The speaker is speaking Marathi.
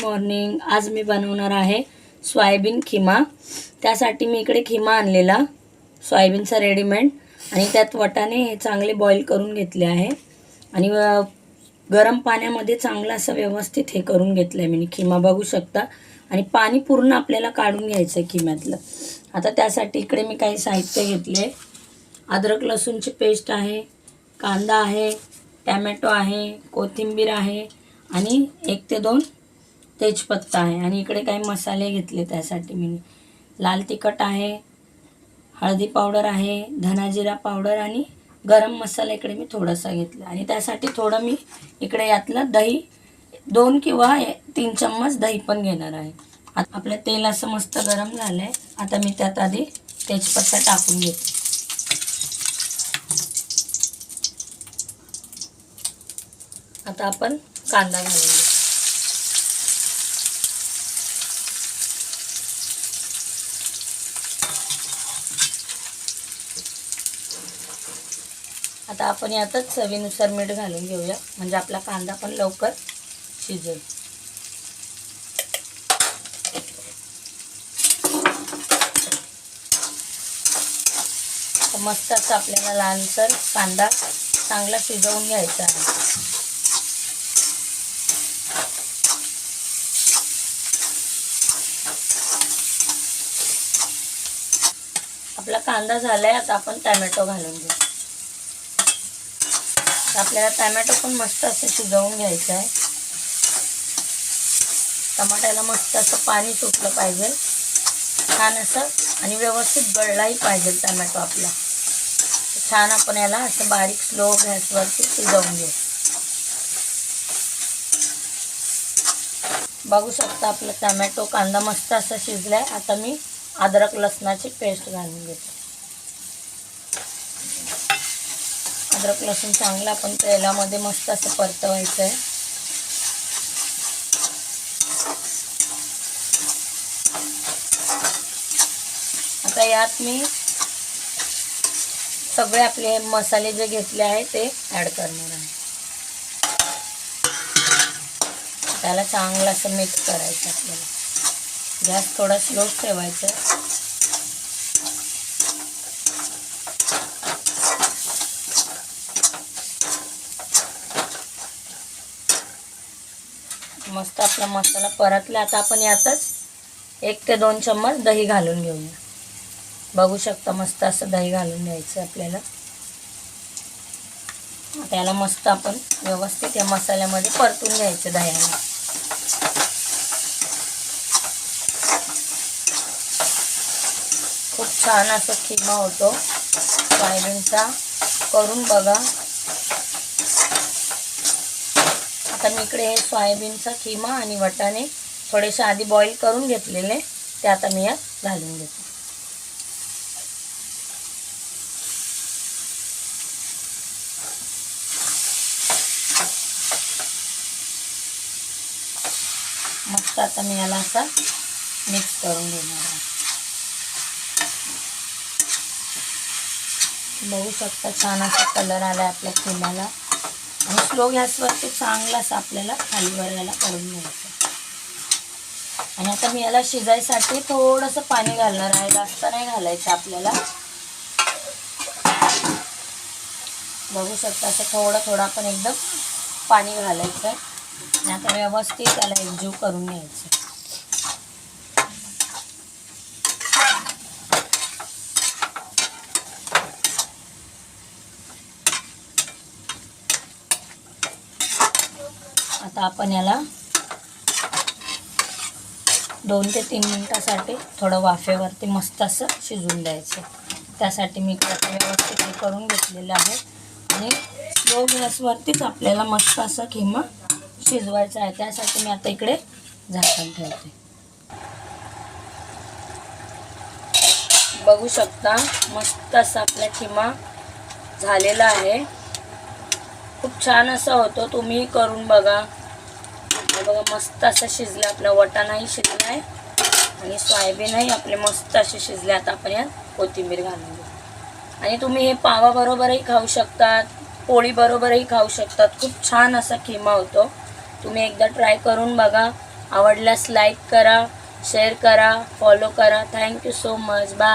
मॉर्निंग. आज मी बनवणार आहे सोयाबीन खिमा. त्यासाठी मी इकडे खिमा आणलेला सोयाबीनचा रेडीमेड आणि त्यात वाटाणे हे चांगले बॉईल करून घेतले आहे आणि गरम पाण्यामध्ये चांगलं असं व्यवस्थित हे करून घेतलं आहे मी. खिमा बघू शकता आणि पाणी पूर्ण आपल्याला काढून घ्यायचं आहे खिम्यातलं. आता त्यासाठी इकडे मी काही साहित्य घेतले. अद्रक लसूणची पेस्ट आहे, कांदा आहे, टॅमॅटो आहे, कोथिंबीर आहे आणि 1 ते 2 तेजपत्ता आहे. आणि इकडे काही मसाले घेतले त्यासाठी मी. लाल तिखट आहे, हळदी पावडर आहे, धना जिरा पावडर आणि गरम मसाला इकडे मी थोडासा घेतला. आणि त्यासाठी थोडं मी इकडे यातलं दही 2 किंवा 3 चम्मच दही पण घेणार आहे. आता आपलं तेल असं मस्त गरम झालं आहे. आता मी त्यात आधी तेजपत्ता टाकून घेते. आता आपण कांदा घालून घेऊ. आता आपण यातच चवीनुसार मीठ घालून घेऊया, म्हणजे आपला कांदा पण लवकर शिजेल. मस्त असं आपल्याला लालसर कांदा चांगला शिजवून घ्यायचा आहे. आपला कांदा झालाय. आता आपण टॅमॅटो घालून घेऊ. आपल्याला टॅमॅटो पण मस्त असं शिजवून घ्यायचं आहे. टमाट्याला मस्त असं पाणी सुटलं पाहिजे छान असं आणि व्यवस्थित गळलाही पाहिजे टॅमॅटो आपला. छान आपण याला असं बारीक स्लो गॅसवरती शिजवून घेऊ. बघू शकता आपला टॅमॅटो कांदा मस्त असा शिजलाय. आता मी अद्रक लसणाची पेस्ट घालून घेते. अद्रक लसूण चांगलं आपण तेलामध्ये मस्त असं परतवायचं आहे. आता यात मी सगळे आपले मसाले जे घेतले आहे ते ॲड करणार आहे. त्याला चांगलं असं मिक्स करायचं आपल्याला. गॅस थोडा स्लो ठेवायचा. मस्त आपला मसाला परतला. आता आपण यातच 1 ते 2 चम्मच दही घालून घेऊया. बघू शकता मस्त असं दही घालून घ्यायचं आपल्याला. आता याला मस्त आपण व्यवस्थित या मसाल्यामध्ये परतून घ्यायचं दह्याला. खूप छान असं खिमा होतो सोयाबीनचा. करून बघा. आता मी इकडे हे सोयाबीनचा खिमा आणि वाटाणे थोडेसे आधी बॉईल करून घेतलेले ते आता मी यात घालून घेते. मस्त आता मी याला असा मिक्स करून घेणार आहे. बघू शकता छान असा कलर आला आपल्या खिम्याला. आणि स्लो गॅसवरती चांगला असं आपल्याला खालीवर याला करून घ्यायचं. आणि आता मी याला शिजायसाठी थोडंसं पाणी घालणार आहे. जास्त नाही घालायचं आपल्याला. बघू शकता असं थोडं थोडं आपण एकदम पाणी घालायचं आहे. आणि आता व्यवस्थित त्याला एकजीव करून घ्यायचं. आता आपण याला 2 ते 3 मिनिटासाठी थोडं वाफेवरती मस्त असं शिजवून द्यायचं. त्यासाठी मी इकडे व्यवस्थित हे करून घेतलेलं आहे. आणि स्लो गॅसवरतीच आपल्याला मस्त असं खिमा शिजवायचा आहे. त्यासाठी मी आता इकडे झाकण ठेवते. बघू शकता मस्त असा आपला खिमा झालेला आहे. खूप छान असा होतो. तुम्ही करून बघा. बघा मस्त असं शिजलं. आपला वाटाणाही शिजला आहे आणि सोयाबीनही आपले मस्त असे शिजले. आता आपण यात कोथिंबीर घालून घेऊ. आणि तुम्ही हे पावाबरोबरही खाऊ शकतात, पोळीबरोबरही खाऊ शकतात. खूप छान असा खिमा होतो. तुम्ही एकदा ट्राय करून बघा. आवडल्यास लाईक करा, शेअर करा, फॉलो करा. Thank you so much. बाय.